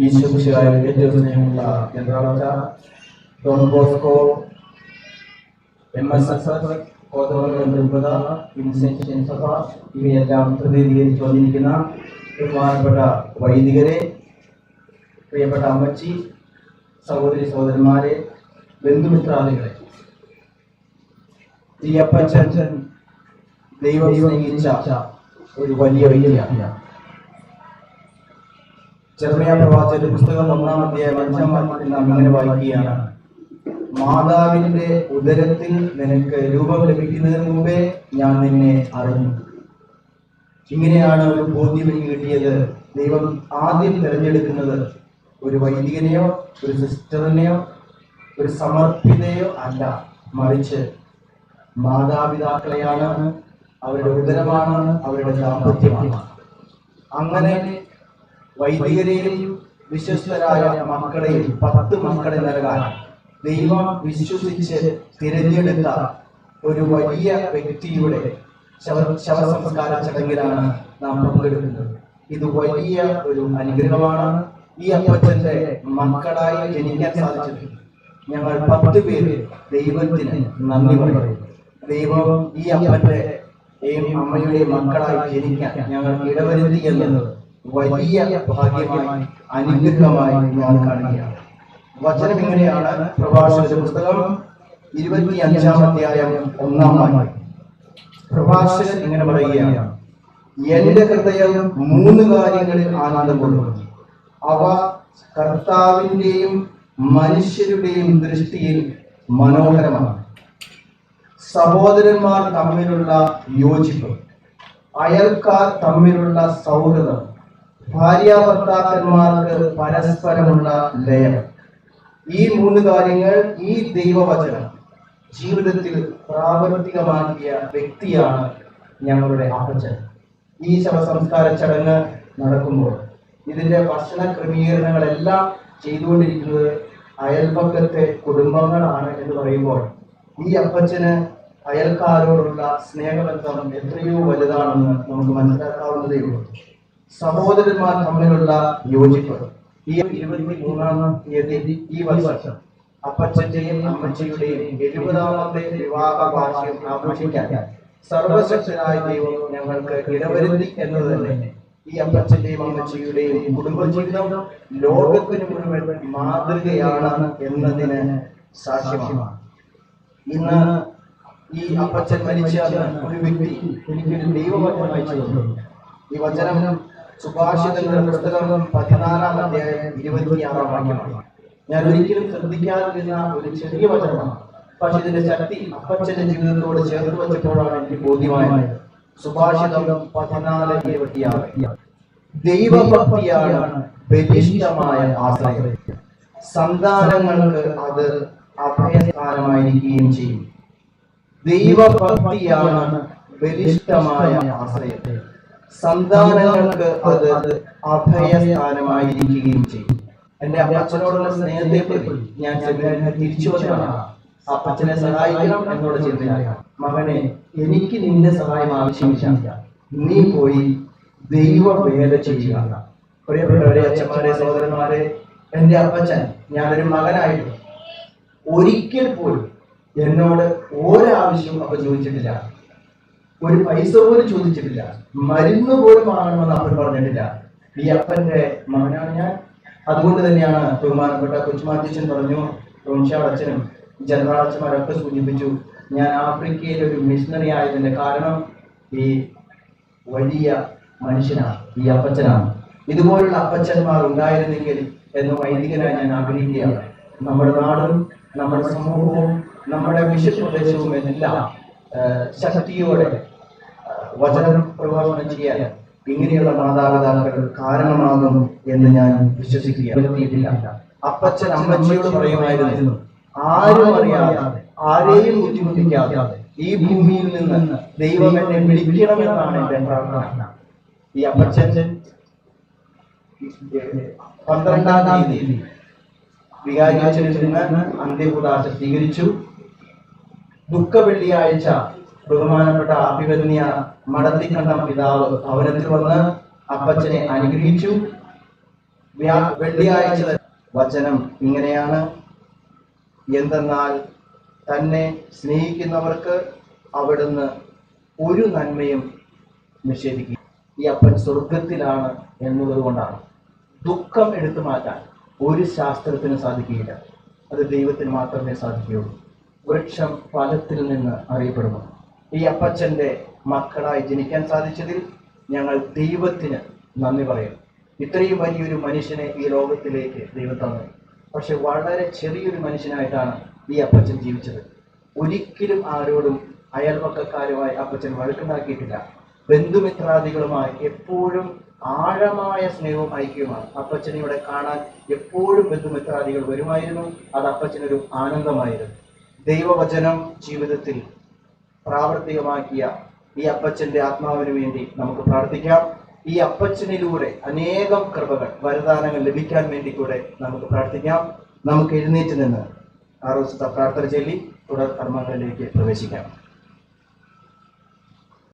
ഈശ്വരായ ഏറ്റവും സ്നേഹമുള്ള ജനറാളച്ച Don Bosco MSS ഇൻസെൻഷൻ സഭ ഇവയെല്ലാം പ്രതിനിധീകരിച്ച് വന്നിരിക്കുന്ന ബഹുമാനപ്പെട്ട വൈദികരെ, പ്രിയപ്പെട്ട അമ്മച്ചി, സഹോദരി സഹോദരന്മാരെ, ബന്ധുമിത്രാദികളെ, ഈ അപ്പച്ചൻ ദൈവം സ്നേഹിച്ച ഒരു വലിയ വ്യക്തിയാണ്. ചെറുമയ പ്രവാചകന്റെ പുസ്തകം 1-ാം അധ്യായം 5-ാം വാക്യത്തിൽ നാം ഇങ്ങനെ വായിക്കുകയാണ്: മാതാവിന്റെ ഉദരത്തിൽ നിനക്ക് രൂപം ലഭിക്കുന്നതിന് മുമ്പേ ഞാൻ നിന്നെ അറിഞ്ഞു. ഇങ്ങനെയാണ് ഒരു ബോധ്യം എനിക്ക് കിട്ടിയത്. ദൈവം ആദ്യം തിരഞ്ഞെടുക്കുന്നത് ഒരു വൈദികനെയോ ഒരു സിസ്റ്ററിനെയോ ഒരു സമർപ്പിതയോ അല്ല, മറിച്ച് മാതാപിതാക്കളെയാണ്, അവരുടെ ഉദരമാണ്, അവരുടെ ദാമ്പത്യമാണ്. അങ്ങനെ വൈദികരെയും വിശ്വസ്തരായ മക്കളെയും 10 മക്കളെ നൽകാൻ ദൈവം വിശ്വസിച്ച് തിരഞ്ഞെടുത്ത ഒരു വലിയ വ്യക്തിയുടെ ശവസംസ്കാര ചടങ്ങിലാണ് നാം പങ്കെടുക്കുന്നത്. ഇത് വലിയ ഒരു അനുഗ്രഹമാണ്. ഈ അപ്പച്ചന്റെ മക്കളായി ജനിക്കാൻ സാധിച്ചത് ഞങ്ങൾ 10 പേര് ദൈവത്തിന് നന്ദി പറയുന്നു. ദൈവം ഈ അപ്പന്റെയും അമ്മയുടെയും മക്കളായി ജനിക്കാൻ ഞങ്ങൾ ഇടവരുത്തി എന്നത് വലിയ ഭാഗ്യമായി അനുഗ്രഹമായി ഞാൻ കാണുകയാണ്. വചനം ഇങ്ങനെയാണ്. പ്രഭാഷകന്റെ പുസ്തകം 25-ാം അധ്യായം 1-ാം വാക്യം. പ്രഭാഷകൻ ഇങ്ങനെ പറയുകയാണ്: എന്റെ ഹൃദയം 3 കാര്യങ്ങളിൽ ആനന്ദം കൊള്ളുന്നു. അവ കർത്താവിന്റെയും മനുഷ്യരുടെയും ദൃഷ്ടിയിൽ മനോഹരമാണ്. സഹോദരന്മാർ തമ്മിലുള്ള യോജിപ്പ്, അയൽക്കാർ തമ്മിലുള്ള സൗഹൃദം, ഭാര്യാഭർത്താക്കന്മാർക്ക് പരസ്പരമുള്ള ലയം. ഈ 3 കാര്യങ്ങൾ ഈ ദൈവവചനം ജീവിതത്തിൽ പ്രാവർത്തികമാക്കിയ വ്യക്തിയാണ് ഞങ്ങളുടെ അപ്പച്ചൻ. ഈ ശവസംസ്കാര ചടങ്ങ് നടക്കുമ്പോൾ ഇതിന്റെ ഭക്ഷണ ക്രമീകരണങ്ങളെല്ലാം ചെയ്തുകൊണ്ടിരിക്കുന്നത് അയൽപക്കത്തെ കുടുംബങ്ങളാണ് എന്ന് പറയുമ്പോൾ ഈ അപ്പച്ചന് അയൽക്കാരോടുള്ള സ്നേഹബന്ധം എത്രയോ വലുതാണെന്ന് നമുക്ക് മനസ്സിലാക്കാവുന്നതേ ഉള്ളൂ. സഹോദരന്മാർ തമ്മിലുള്ള യോജിപ്പ്. ഈ 23-ാം തീയതി ഈ വർഷം അപ്പച്ചന്റെയും അമ്മച്ചിയുടെയും 70-ാമത്തെ വിവാഹ വാർഷികം ആഘോഷിക്കാൻ സർവശക്തനായ ദൈവം ഞങ്ങൾക്ക് ഇടവരുത്തി എന്നത് തന്നെ ഈ അപ്പച്ചന്റെയും അമ്മച്ചിയുടെയും കുടുംബജീവിതം ലോകത്തിന് മുഴുവൻ മാതൃകയാണ് എന്നതിന് സാക്ഷ്യമാണ്. ഇന്ന് ഈ അപ്പച്ചൻ മരിച്ച ഒരു വ്യക്തി എനിക്കൊരു ദൈവവചനം അയച്ചു തന്നു. ഈ വചനം സുഭാഷിതങ്ങളുടെ പുസ്തകം 14-ാം അധ്യായം 26-ാം വാക്യമാണ്. ഞാൻ ഒരിക്കലും ശ്രദ്ധിക്കാതിരുന്ന ഒരു ചെറിയ വചനമാണ്. പക്ഷെ ഇതിന്റെ ശക്തി അപ്പച്ചന്റെ ജീവിതത്തോട് ചേർത്ത് വെച്ചപ്പോഴാണ് എനിക്ക് ബോധ്യമായത്. സുഭാഷിതം 14:26. ദൈവഭക്തിയാണ് ബലിഷ്ഠമായ ആശ്രയം, സന്താനങ്ങൾക്ക് അത് അഭയസ്ഥാനമായിരിക്കുകയും ചെയ്യും. ദൈവഭക്തിയാണ് ബലിഷ്ഠമായ ആശ്രയം, സന്താനങ്ങൾക്ക് അത് അഭയസ്ഥാനമായിരിക്കുകയും ചെയ്യും. എന്റെ അപ്പച്ചനോടുള്ള സ്നേഹത്തെ പറ്റി ഞാൻ തിരിച്ചു വന്നതാണ്. അപ്പച്ചനെ സഹായിക്കണം എന്നോട് ചിന്തയാണ്. മകനെ, എനിക്ക് നിന്റെ സഹായം ആവശ്യമില്ല, നീ പോയി ദൈവ വേല ചെയ്യുക. പ്രിയപ്പെട്ടവരെ, അച്ഛന്മാരെ, സഹോദരന്മാരെ, എന്റെ അപ്പച്ചൻ ഞാനൊരു മകനായിട്ട് ഒരിക്കൽ പോലും എന്നോട് ഒരാവശ്യവും അപ്പൻ ചോദിച്ചിട്ടില്ല. ഒരു പൈസ പോലും ചോദിച്ചിട്ടില്ല. മരുന്ന് പോലും വാങ്ങണമെന്ന് അപ്പൻ പറഞ്ഞിട്ടില്ല. ഈ അപ്പന്റെ മകനാണ് ഞാൻ. അതുകൊണ്ട് തന്നെയാണ് ബഹുമാനപ്പെട്ട കൊച്ചുമാത്യച്ഛൻ പറഞ്ഞു, റോംഷാടച്ഛനും ജനറാളച്ചന്മാരൊക്കെ സൂചിപ്പിച്ചു, ഞാൻ ആഫ്രിക്കയിൽ ഒരു മിഷണറി ആയതിന്റെ കാരണം ഈ വലിയ മനുഷ്യനാണ്, ഈ അപ്പച്ചനാണ്. ഇതുപോലുള്ള അപ്പച്ചന്മാർ ഉണ്ടായിരുന്നെങ്കിൽ എന്ന് വൈദികനായി ഞാൻ ആഗ്രഹിക്കുകയാണ്. നമ്മുടെ നാടും നമ്മുടെ സമൂഹവും നമ്മുടെ വിശ്വപ്രദേശവും എല്ലാം ശക്തിയോടെ വചനം പ്രഭാഷണം ചെയ്യാൻ ഇങ്ങനെയുള്ള മാതാപിതാക്കൾ കാരണമാകും എന്ന് ഞാൻ വിശ്വസിക്കുകയാണ്. അപ്പച്ചൻ അമ്മച്ചിയോട് പറയുമായിരുന്നു, ആരും അറിയാതെ ആരെയും ബുദ്ധിമുട്ടിക്കാതെ ഈ ഭൂമിയിൽ നിന്ന് ദൈവം എന്നെ വിളിക്കണമെന്നാണ് എന്റെ പ്രാർത്ഥന. ഈ അപ്പച്ചൻ 12-ാം തീയതി വികാരിയച്ഛനിൽ നിന്ന് അന്ത്യകൂദാശ സ്വീകരിച്ചു. ദുഃഖ വെള്ളിയാഴ്ച ബഹുമാനപ്പെട്ട അഭിവന്യ മടത്തിക്കണ്ടം പിതാവ് ഭവനത്തിൽ വന്ന് അപ്പച്ചനെ അനുഗ്രഹിച്ചു. വെള്ളിയാഴ്ച വചനം ഇങ്ങനെയാണ്: എന്തെന്നാൽ തന്നെ സ്നേഹിക്കുന്നവർക്ക് അവിടുന്ന് ഒരു നന്മയും നിഷേധിക്കുക. ഈ അപ്പൻ സ്വർഗത്തിലാണ് എന്നുള്ളത് കൊണ്ടാണ് ദുഃഖം എടുത്തു മാറ്റാൻ ഒരു ശാസ്ത്രത്തിന് സാധിക്കുകയില്ല. അത് ദൈവത്തിന് മാത്രമേ സാധിക്കുകയുള്ളൂ. വൃക്ഷം ഫലത്തിൽ നിന്ന് അറിയപ്പെടുന്നു. ഈ അപ്പച്ചൻ്റെ മക്കളായി ജനിക്കാൻ സാധിച്ചതിൽ ഞങ്ങൾ ദൈവത്തിന് നന്ദി പറയും. ഇത്രയും വലിയൊരു മനുഷ്യനെ ഈ ലോകത്തിലേക്ക് ദൈവം തന്നു. പക്ഷെ വളരെ ചെറിയൊരു മനുഷ്യനായിട്ടാണ് ഈ അപ്പച്ചൻ ജീവിച്ചത്. ഒരിക്കലും ആരോടും അയൽപക്കക്കാരുമായി അപ്പച്ചൻ വഴക്കുണ്ടാക്കിയിട്ടില്ല. ബന്ധുമിത്രാദികളുമായി എപ്പോഴും ആഴമായ സ്നേഹവും ഐക്യവുമാണ്. അപ്പച്ചനെ ഇവിടെ കാണാൻ എപ്പോഴും ബന്ധുമിത്രാദികൾ വരുമായിരുന്നു. അത് അപ്പച്ചനൊരു ആനന്ദമായിരുന്നു. ദൈവവചനം ജീവിതത്തിൽ പ്രാവർത്തികമാക്കിയ ഈ അപ്പച്ചൻ്റെ ആത്മാവിന് വേണ്ടി നമുക്ക് പ്രാർത്ഥിക്കാം. ഈ അപ്പച്ചനിലൂടെ അനേകം കൃപകൾ, വരദാനങ്ങൾ ലഭിക്കാൻ വേണ്ടി കൂടെ നമുക്ക് പ്രാർത്ഥിക്കാം. നമുക്ക് എഴുന്നേറ്റ് നിന്ന് ആറോസത്തെ പ്രാർത്ഥന ചൊല്ലി തുടർ കർമ്മങ്ങളിലേക്ക് പ്രവേശിക്കാം.